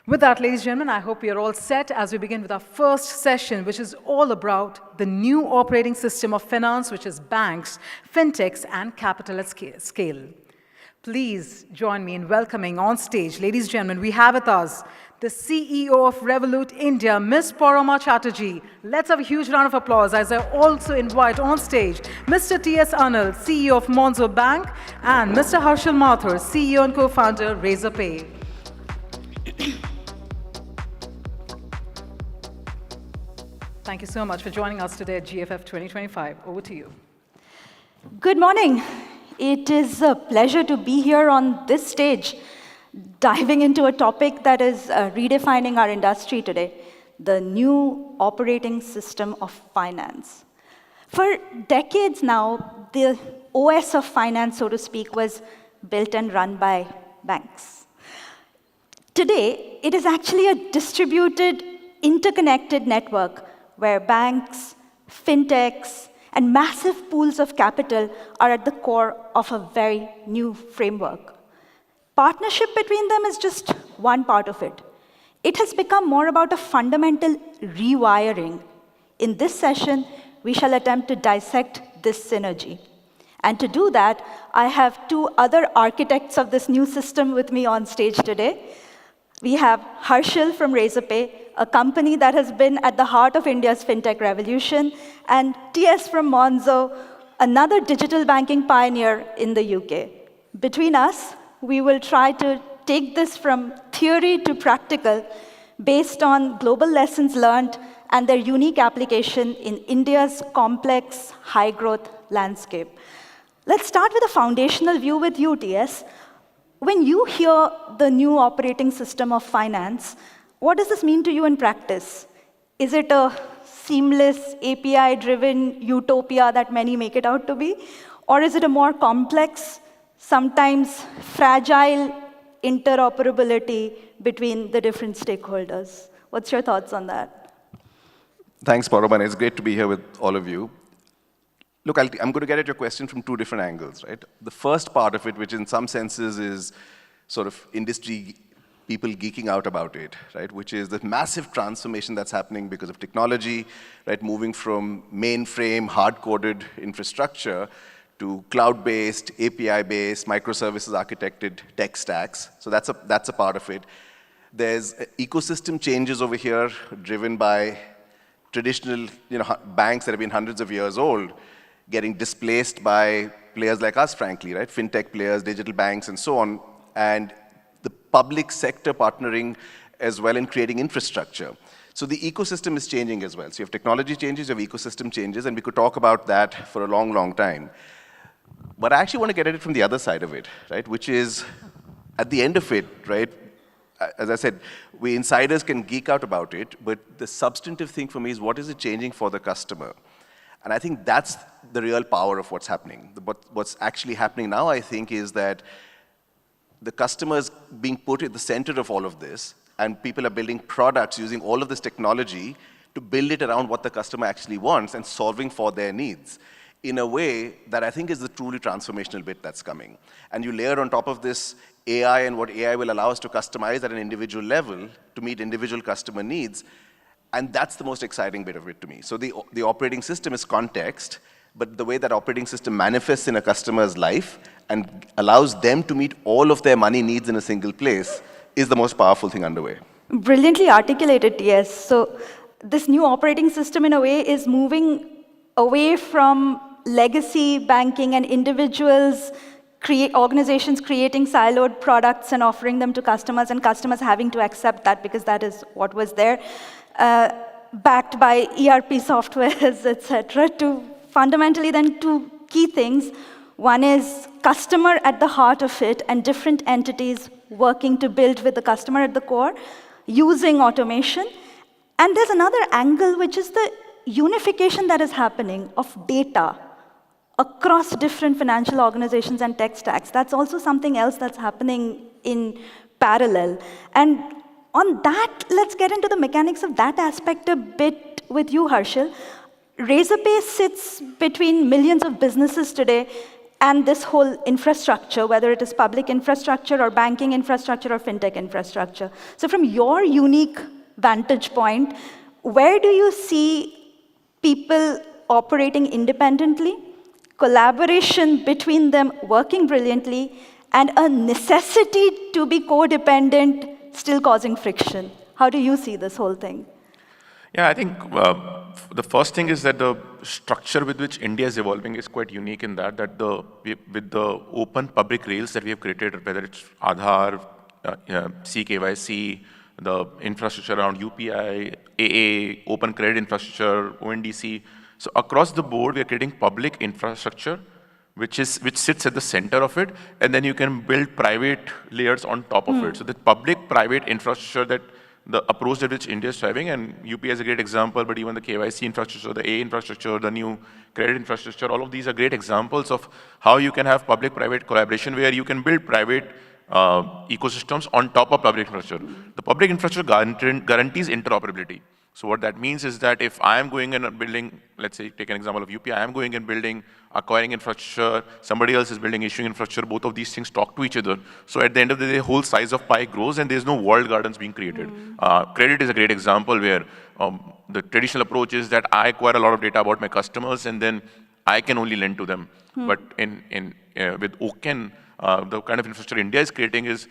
With that, ladies and gentlemen, I hope you're all set as we begin with our first session, which is all about the new operating system of finance, which is banks, fintechs, and capital at scale. Please join me in welcoming on stage, ladies and gentlemen, we have with us the CEO of Revolut India, Ms. Paroma Chatterjee. Let's have a huge round of applause as I also invite on stage Mr. T.S. Anil, CEO of Monzo Bank, and Mr. Harshil Mathur, CEO and co-founder, Razorpay. Thank you so much for joining us today at GFF 2025. Over to you. Good morning. It is a pleasure to be here on this stage, diving into a topic that is redefining our industry today, the new operating system of finance. For decades now, the OS of finance, so to speak, was built and run by banks. Today, it is actually a distributed, interconnected network where banks, fintechs, and massive pools of capital are at the core of a very new framework. Partnership between them is just one part of it. It has become more about a fundamental rewiring. In this session, we shall attempt to dissect this synergy. And to do that, I have two other architects of this new system with me on stage today. We have Harshil from Razorpay, a company that has been at the heart of India's fintech revolution, and TS from Monzo, another digital banking pioneer in the UK. Between us, we will try to take this from theory to practical based on global lessons learned and their unique application in India's complex, high-growth landscape. Let's start with a foundational view with you, TS. When you hear the new operating system of finance, what does this mean to you in practice? Is it a seamless, API-driven utopia that many make it out to be? Or is it a more complex, sometimes fragile interoperability between the different stakeholders? What's your thoughts on that? Thanks, Paroma. It's great to be here with all of you. Look, I'm going to get at your question from two different angles, right? The first part of it, which in some senses is sort of industry people geeking out about it, right? Which is the massive transformation that's happening because of technology, right? Moving from mainframe, hard-coded infrastructure to cloud-based, API-based, microservices architected tech stacks. So that's a part of it. There's ecosystem changes over here driven by traditional banks that have been hundreds of years old, getting displaced by players like us, frankly, right? Fintech players, digital banks, and so on, and the public sector partnering as well in creating infrastructure. So the ecosystem is changing as well. So you have technology changes, you have ecosystem changes, and we could talk about that for a long, long time. But I actually want to get at it from the other side of it, right? Which is, at the end of it, right? As I said, we insiders can geek out about it, but the substantive thing for me is what is it changing for the customer? And I think that's the real power of what's happening. What's actually happening now, I think, is that the customer is being put at the center of all of this, and people are building products using all of this technology to build it around what the customer actually wants and solving for their needs in a way that I think is the truly transformational bit that's coming. And you layer on top of this AI and what AI will allow us to customize at an individual level to meet individual customer needs. And that's the most exciting bit of it to me. So the operating system is context, but the way that operating system manifests in a customer's life and allows them to meet all of their money needs in a single place is the most powerful thing underway. Brilliantly articulated, yes. So this new operating system, in a way, is moving away from legacy banking and individuals, organizations creating siloed products and offering them to customers, and customers having to accept that because that is what was there. Backed by ERP softwares, etc., to fundamentally then two key things. One is customer at the heart of it and different entities working to build with the customer at the core, using automation. And there's another angle, which is the unification that is happening of data across different financial organizations and tech stacks. That's also something else that's happening in parallel. And on that, let's get into the mechanics of that aspect a bit with you, Harshil. Razorpay sits between millions of businesses today and this whole infrastructure, whether it is public infrastructure or banking infrastructure or fintech infrastructure. So from your unique vantage point, where do you see people operating independently, collaboration between them working brilliantly, and a necessity to be codependent still causing friction? How do you see this whole thing? Yeah, I think the first thing is that the structure with which India is evolving is quite unique in that with the open public rails that we have created, whether it's Aadhaar, CKYC, the infrastructure around UPI, AA, open credit infrastructure, ONDC. So across the board, we are creating public infrastructure, which sits at the center of it, and then you can build private layers on top of it. So the public-private infrastructure that the approach at which India is driving, and UPI is a great example, but even the KYC infrastructure, the A infrastructure, the new credit infrastructure, all of these are great examples of how you can have public-private collaboration where you can build private ecosystems on top of public infrastructure. The public infrastructure guarantees interoperability. So what that means is that if I am going and building, let's say, take an example of UPI, I am going and building acquiring infrastructure, somebody else is building issuing infrastructure, both of these things talk to each other. So at the end of the day, the whole size of pie grows and there's no walled gardens being created. Credit is a great example where the traditional approach is that I acquire a lot of data about my customers and then I can only lend to them. But with Oken, the kind of infrastructure India is creating is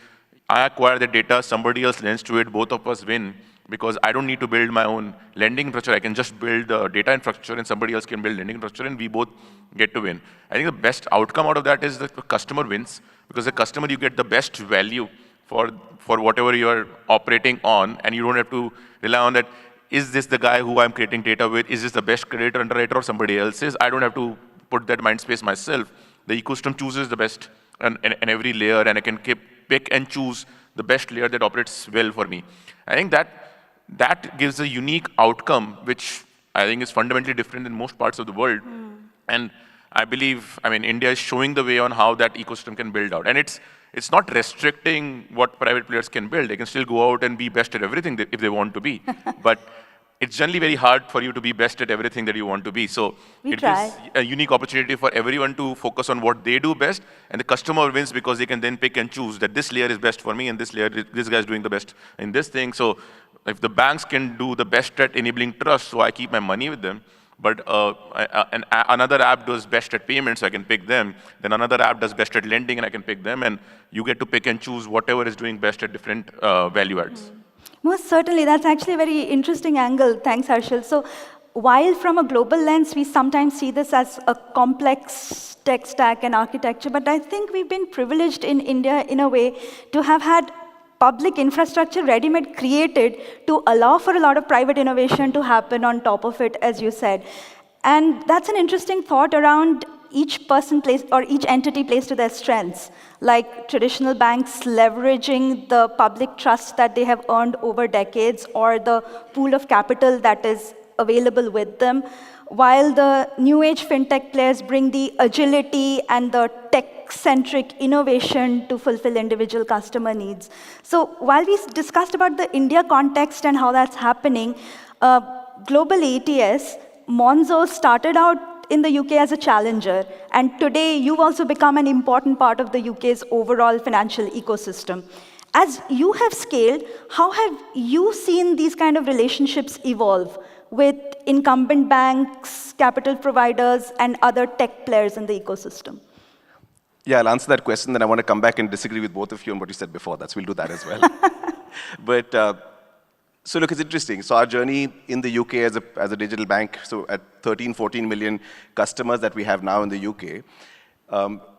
I acquire the data, somebody else lends to it, both of us win. Because I don't need to build my own lending infrastructure. I can just build the data infrastructure and somebody else can build lending infrastructure and we both get to win. I think the best outcome out of that is that the customer wins because the customer, you get the best value for whatever you're operating on and you don't have to rely on that, is this the guy who I'm creating data with? Is this the best creditor underwriter or somebody else's? I don't have to put that mind space myself. The ecosystem chooses the best and every layer and I can pick and choose the best layer that operates well for me. I think that gives a unique outcome, which I think is fundamentally different in most parts of the world. And I believe, India is showing the way on how that ecosystem can build out. And it's not restricting what private players can build. They can still go out and be best at everything if they want to be. But it's generally very hard for you to be best at everything that you want to be. So it gives a unique opportunity for everyone to focus on what they do best, and the customer wins because they can then pick and choose that this layer is best for me, and this layer, this guy is doing the best in this thing. So if the banks can do the best at enabling trust, so I keep my money with them, but another app does best at payments, so I can pick them. Then another app does best at lending, and I can pick them. And you get to pick and choose whatever is doing best at different value adds. Most certainly. That's actually a very interesting angle. Thanks, Harshil. So while from a global lens, we sometimes see this as a complex tech stack and architecture, but I think we've been privileged in India in a way to have had public infrastructure ready-made created to allow for a lot of private innovation to happen on top of it, as you said. And that's an interesting thought around each person plays, or each entity plays to their strengths, like traditional banks leveraging the public trust that they have earned over decades or the pool of capital that is available with them, while the new age fintech players bring the agility and the tech-centric innovation to fulfill individual customer needs. So while we discussed about the India context and how that's happening, global ATS, Monzo started out in the UK as a challenger, and today you've also become an important part of the UK's overall financial ecosystem. As you have scaled, how have you seen these kind of relationships evolve with incumbent banks, capital providers, and other tech players in the ecosystem? Yeah, I'll answer that question, then I want to come back and disagree with both of you on what you said before. We'll do that as well. But so look, it's interesting. So our journey in the UK as a digital bank, so at 13, 14 million customers that we have now in the UK,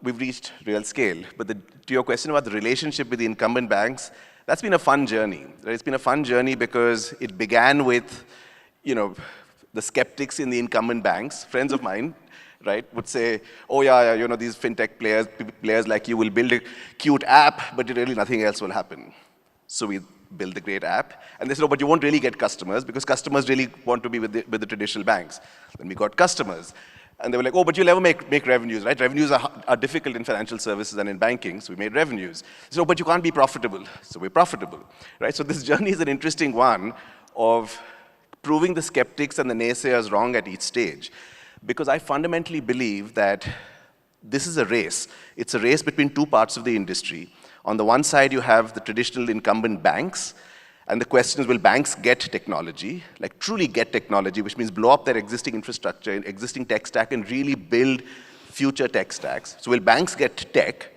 we've reached real scale. But to your question about the relationship with the incumbent banks, that's been a fun journey. It's been a fun journey because it began with, the skeptics in the incumbent banks, friends of mine, right, would say, oh yeah, these fintech players like you will build a cute app, but really nothing else will happen. So we build a great app, and they said, oh, but you won't really get customers because customers really want to be with the traditional banks. Then we got customers, and they were like, oh, but you'll never make revenues, right? Revenues are difficult in financial services and in banking, so we made revenues. So, but you can't be profitable, so we're profitable, right? So this journey is an interesting one of proving the skeptics and the naysayers wrong at each stage, because I fundamentally believe that this is a race. It's a race between two parts of the industry. On the one side, you have the traditional incumbent banks, and the question is, will banks get technology, like truly get technology, which means blow up their existing infrastructure, existing tech stack, and really build future tech stacks. So will banks get tech,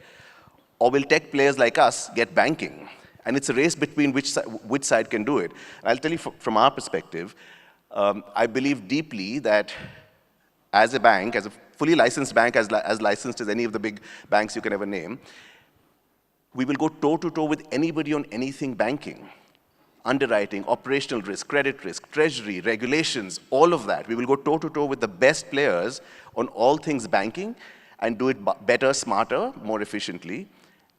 or will tech players like us get banking? And it's a race between which side can do it. And I'll tell you from our perspective, I believe deeply that as a bank, as a fully licensed bank, as licensed as any of the big banks you can ever name, we will go toe-to-toe with anybody on anything banking. Underwriting, operational risk, credit risk, treasury, regulations, all of that. We will go toe-to-toe with the best players on all things banking and do it better, smarter, more efficiently,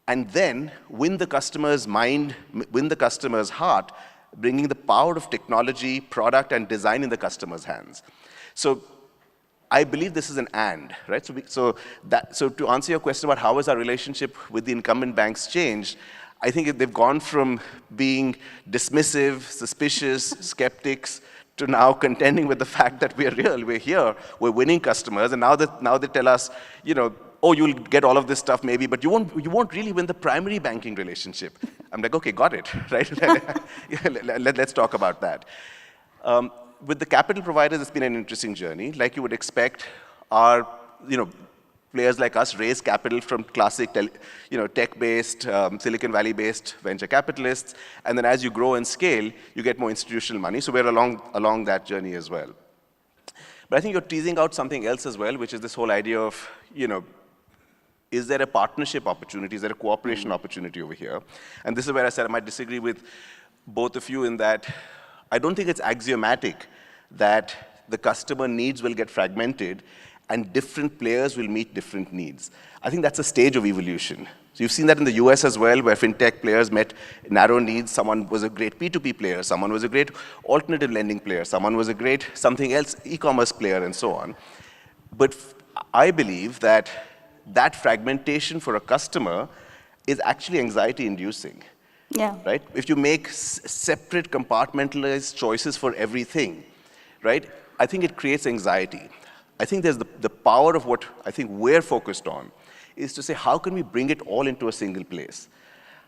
and then win the customer's mind, win the customer's heart, bringing the power of technology, product, and design in the customer's hands. So I believe this is an and, right? So to answer your question about how has our relationship with the incumbent banks changed, I think they've gone from being dismissive, suspicious, skeptics, to now contending with the fact that we're real, we're here, we're winning customers, and now they tell us, oh, you'll get all of this stuff maybe, but you won't really win the primary banking relationship. I'm like, okay, got it, right? Let's talk about that. With the capital providers, it's been an interesting journey. Like you would expect, our players like us raise capital from classic tech-based, Silicon Valley-based venture capitalists, and then as you grow and scale, you get more institutional money. So we're along that journey as well. But I think you're teasing out something else as well, which is this whole idea of, is there a partnership opportunity? Is there a cooperation opportunity over here? And this is where I said I might disagree with both of you in that I don't think it's axiomatic that the customer needs will get fragmented and different players will meet different needs. I think that's a stage of evolution. So you've seen that in the US as well, where fintech players met narrow needs. Someone was a great P2P player, someone was a great alternative lending player, someone was a great something else, e-commerce player, and so on. But I believe that fragmentation for a customer is actually anxiety-inducing. Yeah. Right? If you make separate compartmentalized choices for everything, right, I think it creates anxiety. I think there's the power of what I think we're focused on is to say, how can we bring it all into a single place?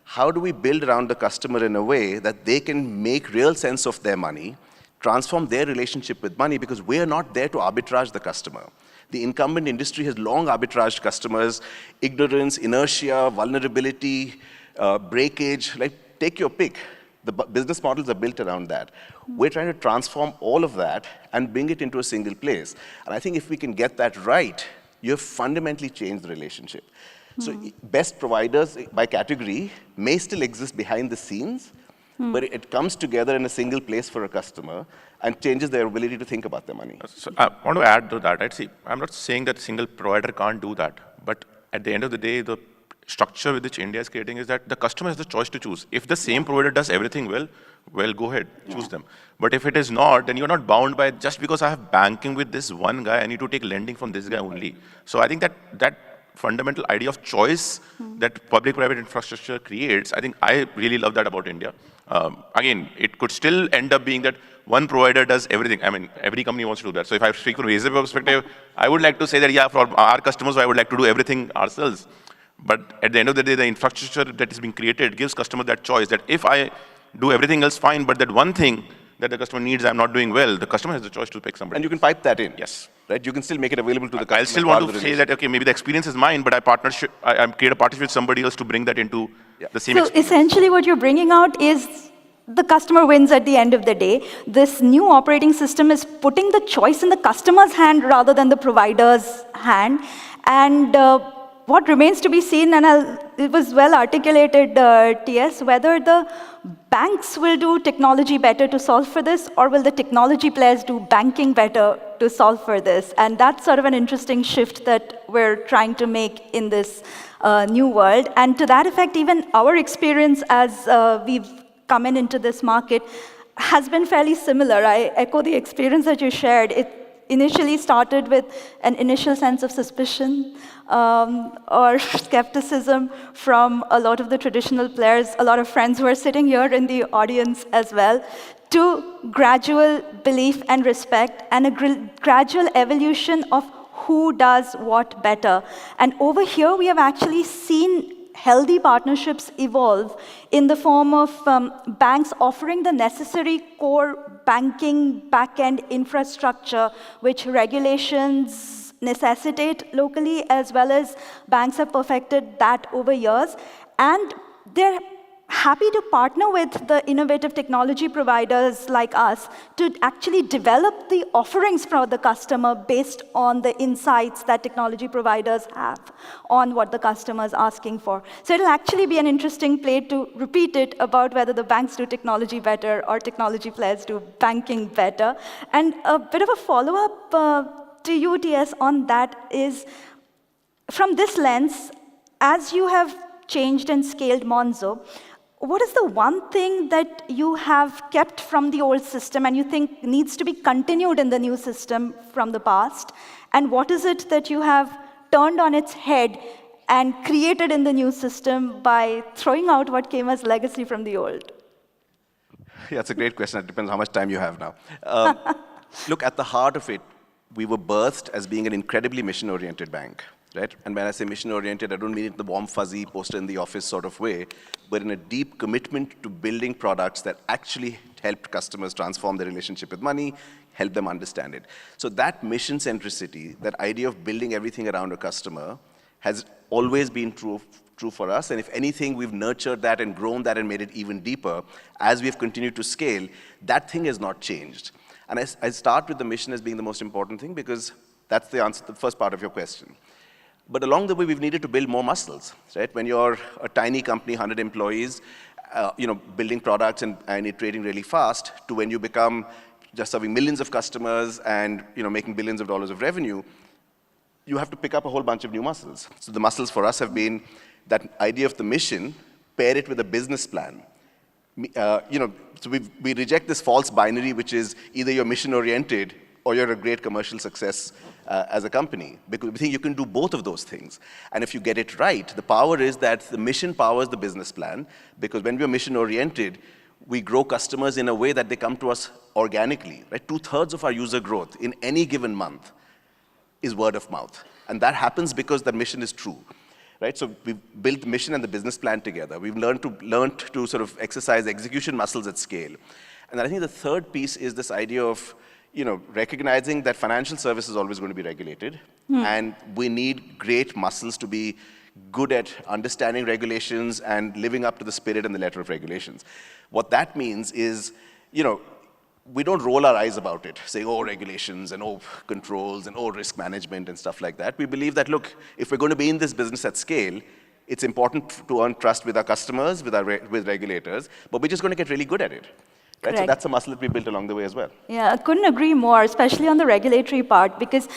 How do we build around the customer in a way that they can make real sense of their money, transform their relationship with money, because we're not there to arbitrage the customer. The incumbent industry has long arbitraged customers, ignorance, inertia, vulnerability, breakage, like take your pick. The business models are built around that. We're trying to transform all of that and bring it into a single place. And I think if we can get that right, you have fundamentally changed the relationship. So best providers by category may still exist behind the scenes, but it comes together in a single place for a customer and changes their ability to think about their money. So I want to add to that. Right? See, I'm not saying that a single provider can't do that, but at the end of the day, the structure with which India is creating is that the customer has the choice to choose. If the same provider does everything well, go ahead, choose them. But if it is not, then you're not bound by just because I have banking with this one guy, I need to take lending from this guy only. So I think that fundamental idea of choice that public-private infrastructure creates, I think I really love that about India. Again, it could still end up being that one provider does everything. I mean, every company wants to do that. So if I speak from Razorpay perspective, I would like to say that, yeah, for our customers, I would like to do everything ourselves. But at the end of the day, the infrastructure that is being created gives customer that choice that if I do everything else fine, but that one thing that the customer needs I'm not doing well, the customer has the choice to pick somebody. And you can pipe that in. Yes. Right? You can still make it available to the customer. I still want to say that, okay, maybe the experience is mine, but I create a partnership with somebody else to bring that into the same experience. So essentially what you're bringing out is the customer wins at the end of the day. This new operating system is putting the choice in the customer's hand rather than the provider's hand. And what remains to be seen, and it was well articulated, TS, whether the banks will do technology better to solve for this, or will the technology players do banking better to solve for this? And that's sort of an interesting shift that we're trying to make in this new world. And to that effect, even our experience as we've come into this market has been fairly similar. I echo the experience that you shared. It initially started with an initial sense of suspicion or skepticism from a lot of the traditional players, a lot of friends who are sitting here in the audience as well, to gradual belief and respect and a gradual evolution of who does what better. And over here, we have actually seen healthy partnerships evolve in the form of banks offering the necessary core banking back-end infrastructure, which regulations necessitate locally, as well as banks have perfected that over years. And they're happy to partner with the innovative technology providers like us to actually develop the offerings for the customer based on the insights that technology providers have on what the customer is asking for. So it'll actually be an interesting play to repeat it about whether the banks do technology better or technology players do banking better. And a bit of a follow-up to you, TS, on that is, from this lens, as you have changed and scaled Monzo, what is the one thing that you have kept from the old system and you think needs to be continued in the new system from the past? And what is it that you have turned on its head and created in the new system by throwing out what came as legacy from the old? Yeah, that's a great question. It depends how much time you have now. Look, at the heart of it, we were birthed as being an incredibly mission-oriented bank. Right? And when I say mission-oriented, I don't mean it in the warm, fuzzy, poster in the office sort of way, but in a deep commitment to building products that actually helped customers transform their relationship with money, help them understand it. So that mission centricity, that idea of building everything around a customer, has always been true for us. And if anything, we've nurtured that and grown that and made it even deeper. As we've continued to scale, that thing has not changed. And I start with the mission as being the most important thing because that's the answer to the first part of your question. But along the way, we've needed to build more muscles, right? When you're a tiny company, 100 employees, building products and iterating really fast, to when you become just serving millions of customers and making billions of dollars of revenue, you have to pick up a whole bunch of new muscles. So the muscles for us have been that idea of the mission, pair it with a business plan. So we reject this false binary, which is either you're mission-oriented or you're a great commercial success as a company, because we think you can do both of those things. And if you get it right, the power is that the mission powers the business plan, because when we're mission-oriented, we grow customers in a way that they come to us organically. Right? 2/3 of our user growth in any given month is word of mouth. And that happens because the mission is true. Right? So we've built the mission and the business plan together. We've learned to sort of exercise execution muscles at scale. And I think the third piece is this idea of recognizing that financial service is always going to be regulated, and we need great muscles to be good at understanding regulations and living up to the spirit and the letter of regulations. What that means is, we don't roll our eyes about it, saying, oh, regulations and oh, controls and oh, risk management and stuff like that. We believe that, look, if we're going to be in this business at scale, it's important to earn trust with our customers, with regulators, but we're just going to get really good at it. Right? So that's a muscle that we built along the way as well. Yeah, I couldn't agree more, especially on the regulatory part, because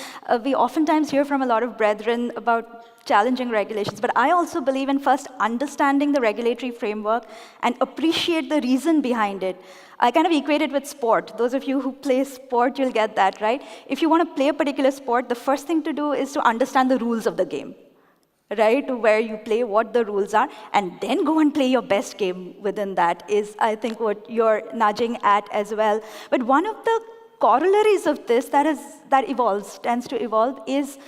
we oftentimes hear from a lot of brethren about challenging regulations. But I also believe in first understanding the regulatory framework and appreciate the reason behind it. I kind of equate it with sport. Those of you who play sport, you'll get that, right? If you want to play a particular sport, the first thing to do is to understand the rules of the game. Right, where you play, what the rules are, and then go and play your best game within that is, I think, what you're nudging at as well. But one of the corollaries of this that tends to evolve, is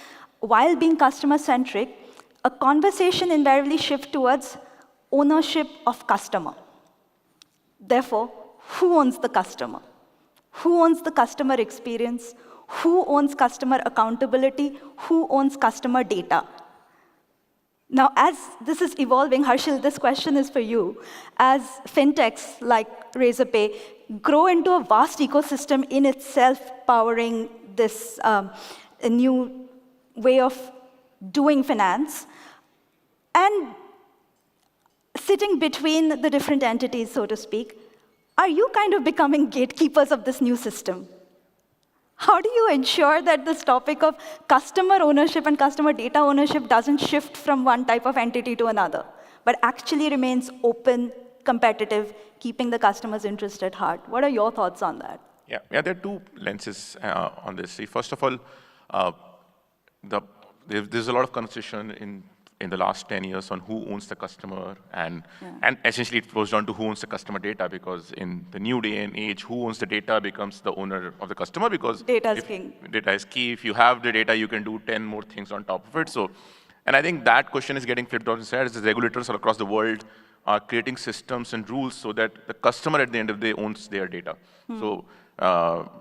while being customer-centric, a conversation invariably shifts towards ownership of customer. Therefore, who owns the customer? Who owns the customer experience? Who owns customer accountability? Who owns customer data? Now, as this is evolving, Harshil, this question is for you. As fintechs like Razorpay grow into a vast ecosystem in itself, powering this a new way of doing finance, and sitting between the different entities, so to speak, are you kind of becoming gatekeepers of this new system? How do you ensure that this topic of customer ownership and customer data ownership doesn't shift from one type of entity to another, but actually remains open, competitive, keeping the customer's interest at heart? What are your thoughts on that? Yeah, there are two lenses on this. See, first of all, there's a lot of conversation in in the last 10 years on who owns the customer, and essentially it goes down to who owns the customer data, because in the new day and age, who owns the data becomes the owner of the customer, because Data is king. Data is key. If you have the data, you can do 10 more things on top of it. So, and I think that question is getting flipped on its head as regulators all across the world are creating systems and rules so that the customer at the end of the day owns their data. So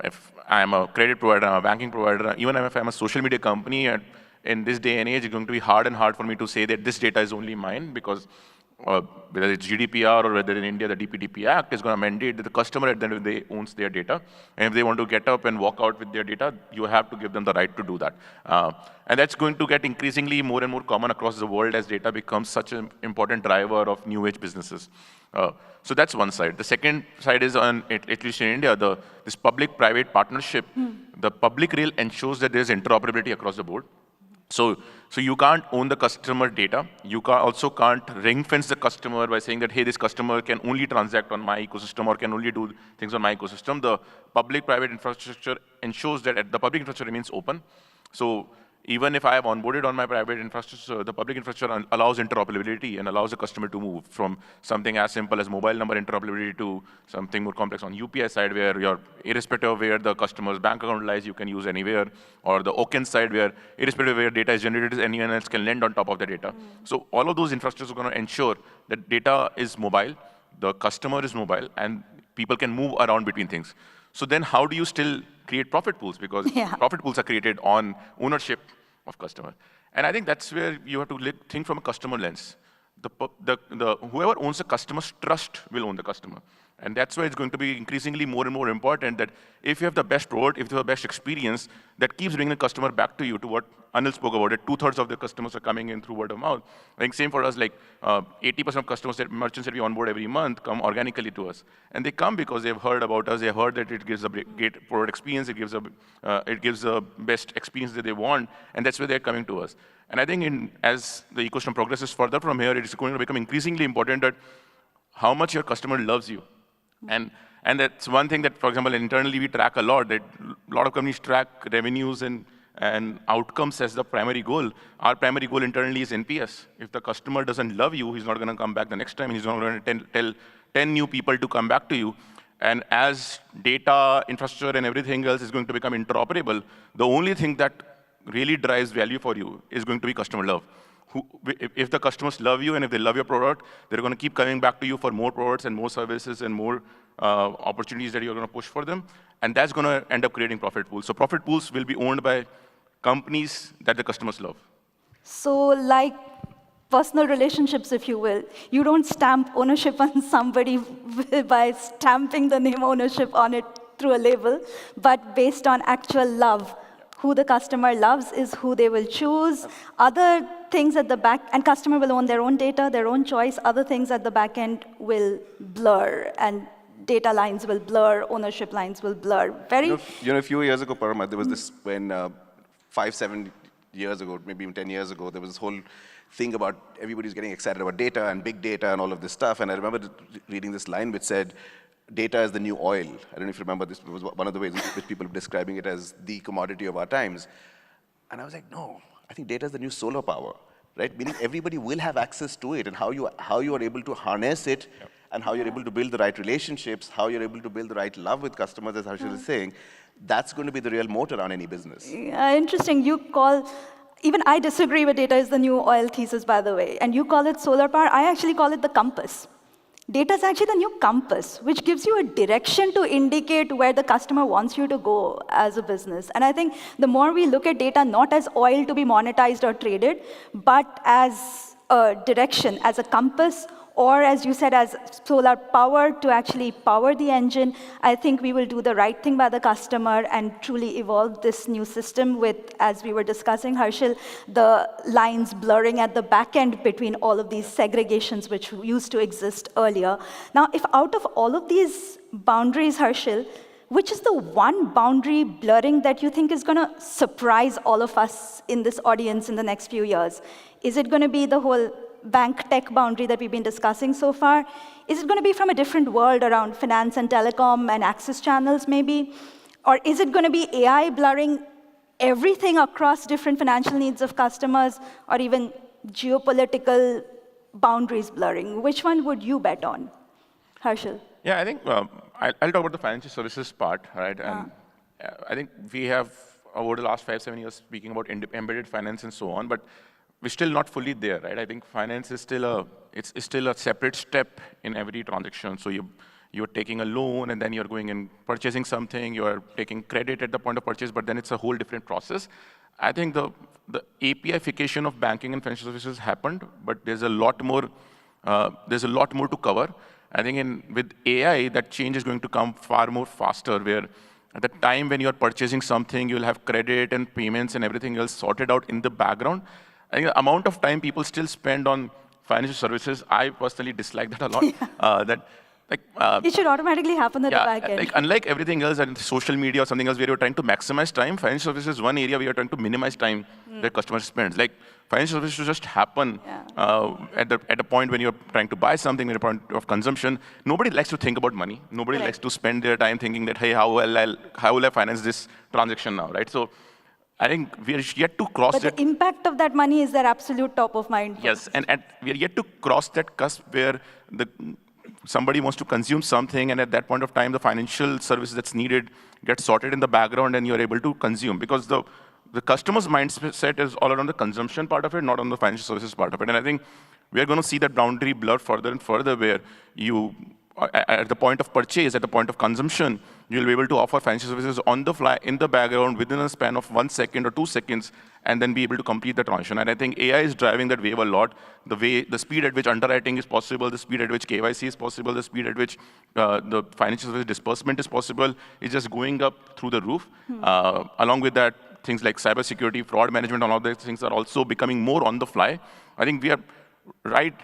if I'm a credit provider, I'm a banking provider, even if I'm a social media company, in this day and age, it's going to be hard and hard for me to say that this data is only mine, because whether it's GDPR or whether in India the DPDP Act is going to mandate that the customer at the end of the day owns their data. And if they want to get up and walk out with their data, you have to give them the right to do that. And that's going to get increasingly more and more common across the world as data becomes such an important driver of new age businesses. So that's one side. The second side is, at least in India, this public-private partnership. The public rail ensures that there's interoperability across the board. So you can't own the customer data. You also can't ring-fence the customer by saying that, hey, this customer can only transact on my ecosystem or can only do things on my ecosystem. The public-private infrastructure ensures that the public infrastructure remains open. So even if I have onboarded on my private infrastructure, the public infrastructure allows interoperability and allows the customer to move from something as simple as mobile number interoperability to something more complex on UPI side, where you're irrespective of where the customer's bank account lies, you can use anywhere, or the OCEN side, where irrespective of where data is generated, anyone else can lend on top of the data. So all of those infrastructures are going to ensure that data is mobile, the customer is mobile, and people can move around between things. So then how do you still create profit pools? Because profit pools are created on ownership of customer. And I think that's where you have to think from a customer lens. Whoever owns the customer's trust will own the customer. And that's why it's going to be increasingly more and more important that if you have the best product, if you have the best experience, that keeps bringing the customer back to you, to what Anil spoke about it. 2/3 of the customers are coming in through word of mouth. I think same for us, like 80% of customers, merchants that we onboard every month come organically to us. And they come because they've heard about us, they've heard that it gives a great product experience, it gives the best experience that they want, and that's where they're coming to us. And I think as the ecosystem progresses further from here, it's going to become increasingly important that how much your customer loves you. And that's one thing that, for example, internally we track a lot, that a lot of companies track revenues and outcomes as the primary goal. Our primary goal internally is NPS. If the customer doesn't love you, he's not going to come back the next time. He's not going to tell 10 new people to come back to you. And as data, infrastructure, and everything else is going to become interoperable, the only thing that really drives value for you is going to be customer love. If the customers love you and if they love your product, they're going to keep coming back to you for more products and more services and more opportunities that you're going to push for them. And that's going to end up creating profit pools. So profit pools will be owned by companies that the customers love. So like personal relationships, if you will, you don't stamp ownership on somebody by stamping the name ownership on it through a label, but based on actual love. Who the customer loves is who they will choose. Other things at the back, and customer will own their own data, their own choice. Other things at the back end will blur, and data lines will blur, ownership lines will blur. You know, a few years ago, Paroma, there was this, when 5-7 years ago, maybe even 10 years ago, there was this whole thing about everybody's getting excited about data and big data and all of this stuff. And I remember reading this line which said, data is the new oil. I don't know if you remember this. It was one of the ways in which people were describing it as the commodity of our times. And I was like, no, I think data is the new solar power, right? Meaning everybody will have access to it, and how you are able to harness it, and how you're able to build the right relationships, how you're able to build the right love with customers, as Harshil is saying, that's going to be the real moat around any business. Interesting. You call, even I disagree with data is the new oil thesis, by the way. And you call it solar power. I actually call it the compass. Data is actually the new compass, which gives you a direction to indicate where the customer wants you to go as a business. And I think the more we look at data not as oil to be monetized or traded, but as a direction, as a compass, or as you said, as solar power to actually power the engine, I think we will do the right thing by the customer and truly evolve this new system with, as we were discussing, Harshil, the lines blurring at the back end between all of these segregations which used to exist earlier. Now, if out of all of these boundaries, Harshil, which is the one boundary blurring that you think is going to surprise all of us in this audience in the next few years? Is it going to be the whole bank tech boundary that we've been discussing so far? Is it going to be from a different world around finance and telecom and access channels maybe? Or is it going to be AI blurring everything across different financial needs of customers, or even geopolitical boundaries blurring. Which one would you bet on? Harshil? Yeah, I think I'll talk about the financial services part, right? And I think we have, over the last 5-7 years, speaking about embedded finance and so on, but we're still not fully there, right? I think finance is still it's still a separate step in every transaction. So you're taking a loan, and then you're going and purchasing something, you're taking credit at the point of purchase, but then it's a whole different process. I think the APIfication of banking and financial services happened, but there's a lot more to cover. I think with AI, that change is going to come far more faster, where at the time when you're purchasing something, you'll have credit and payments and everything else sorted out in the background. I think the amount of time people still spend on financial services, I personally dislike that a lot. It should automatically happen at the back end. Like, unlike everything else and social media or something else where you're trying to maximize time, financial services is one area where you're trying to minimize time that customer spends. Like, financial services should just happen at the point when you're trying to buy something, at a point of consumption. Nobody likes to think about money. Nobody likes to spend their time thinking that, hey, how will I finance this transaction now, right? So I think we are yet to cross that. But the impact of that money is their absolute top of mind. Yes, and we are yet to cross that cusp where somebody wants to consume something, and at that point of time, the financial service that's needed gets sorted in the background, and you're able to consume. Because the customer's mindset is all around the consumption part of it, not on the financial services part of it. And I think we are going to see that boundary blur further and further, where you, at the point of purchase, at the point of consumption, you'll be able to offer financial services on the fly, in the background, within a span of 1 second or 2 seconds, and then be able to complete the transaction. And I think AI is driving that wave a lot. The speed at which underwriting is possible, the speed at which KYC is possible, the speed at which the financial service disbursement is possible is just going up through the roof. Along with that, things like cybersecurity, fraud management, all of these things are also becoming more on the fly. I think we are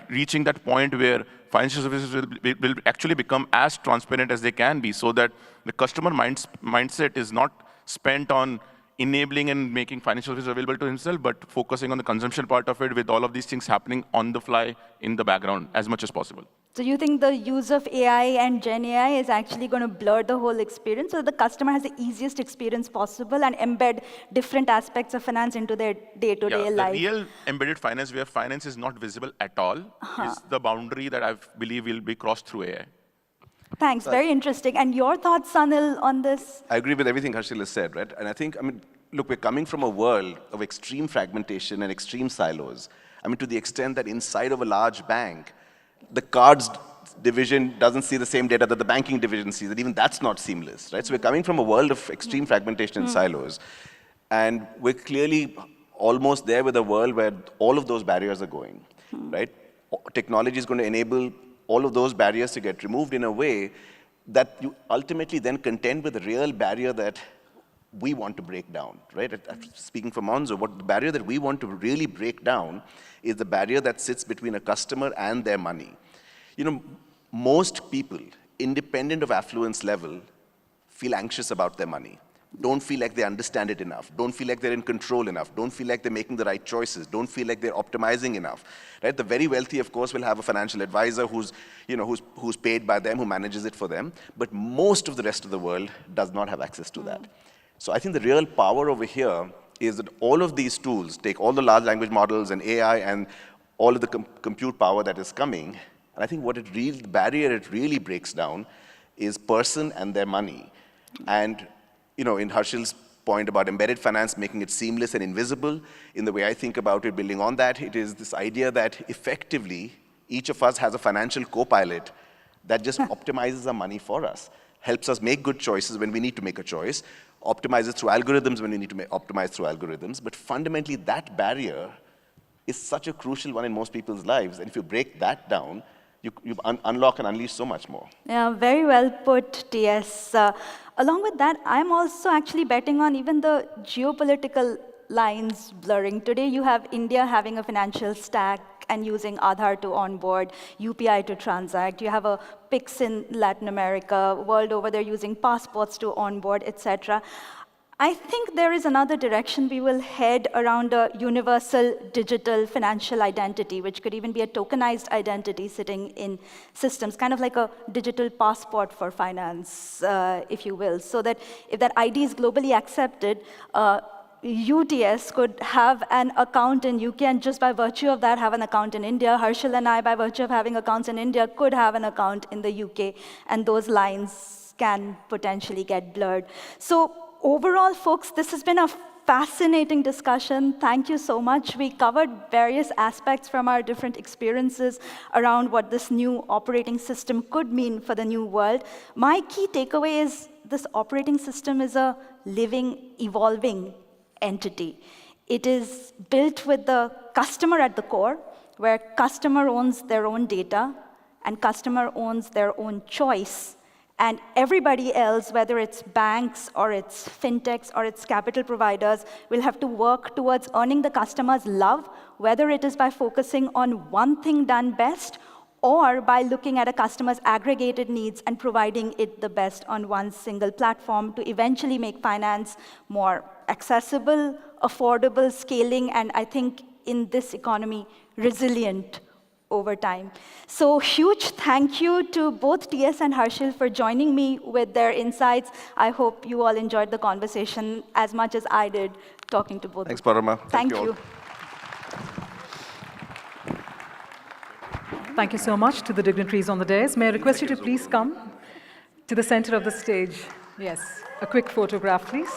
reaching that point where financial services will actually become as transparent as they can be, so that the customer mindset is not spent on enabling and making financial services available to himself, but focusing on the consumption part of it, with all of these things happening on the fly in the background as much as possible. So you think the use of AI and Gen AI is actually going to blur the whole experience, so that the customer has the easiest experience possible and embed different aspects of finance into their day-to-day life? The real embedded finance, where finance is not visible at all, is the boundary that I believe will be crossed through AI. Thanks, very interesting. And your thoughts, Anil, on this? I agree with everything Harshil has said, right? And I think, look, we're coming from a world of extreme fragmentation and extreme silos. To the extent that inside of a large bank, the cards division doesn't see the same data that the banking division sees, and even that's not seamless, right? So we're coming from a world of extreme fragmentation and silos. And we're clearly almost there with a world where all of those barriers are going, right? Technology is going to enable all of those barriers to get removed in a way that you ultimately then contend with the real barrier that we want to break down, right? Speaking for Monzo, the barrier that we want to really break down is the barrier that sits between a customer and their money. Most people, independent of affluence level, feel anxious about their money. Don't feel like they understand it enough. Don't feel like they're in control enough. Don't feel like they're making the right choices. Don't feel like they're optimizing enough. Right? The very wealthy, of course, will have a financial advisor who's paid by them, who manages it for them. But most of the rest of the world does not have access to that. So I think the real power over here is that all of these tools, take all the large language models and AI and all of the compute power that is coming, and I think the barrier it really breaks down is person and their money. And in Harshil's point about embedded finance, making it seamless and invisible, in the way I think about it, building on that, it is this idea that effectively each of us has a financial co-pilot that just optimizes our money for us, helps us make good choices when we need to make a choice, optimizes through algorithms when we need to optimize through algorithms. But fundamentally, that barrier is such a crucial one in most people's lives. And if you break that down, you unlock and unleash so much more. Yeah, very well put, TS. Along with that, I'm also actually betting on even the geopolitical lines blurring. Today, you have India having a financial stack and using Aadhaar to onboard, UPI to transact. You have a PIX in Latin America, world over, they're using passports to onboard, etc. I think there is another direction we will head around a universal digital financial identity, which could even be a tokenized identity sitting in systems, kind of like a digital passport for finance, if you will, so that if that ID is globally accepted, UTS could have an account in UK and just by virtue of that have an account in India. Harshil and I, by virtue of having accounts in India, could have an account in the UK, and those lines can potentially get blurred. So overall, folks, this has been a fascinating discussion. Thank you so much. We covered various aspects from our different experiences around what this new operating system could mean for the new world. My key takeaway is this operating system is a living, evolving entity. It is built with the customer at the core, where customer owns their own data and customer owns their own choice. And everybody else, whether it's banks or it's fintechs or it's capital providers, will have to work towards earning the customer's love, whether it is by focusing on one thing done best or by looking at a customer's aggregated needs and providing it the best on one single platform to eventually make finance more accessible, affordable, scaling, and I think in this economy, resilient over time. So huge thank you to both TS and Harshil for joining me with their insights. I hope you all enjoyed the conversation as much as I did talking to both. Thanks, Paroma. Thank you. Thank you so much to the dignitaries on the dais. May I request you to please come to the center of the stage? Yes, a quick photograph, please.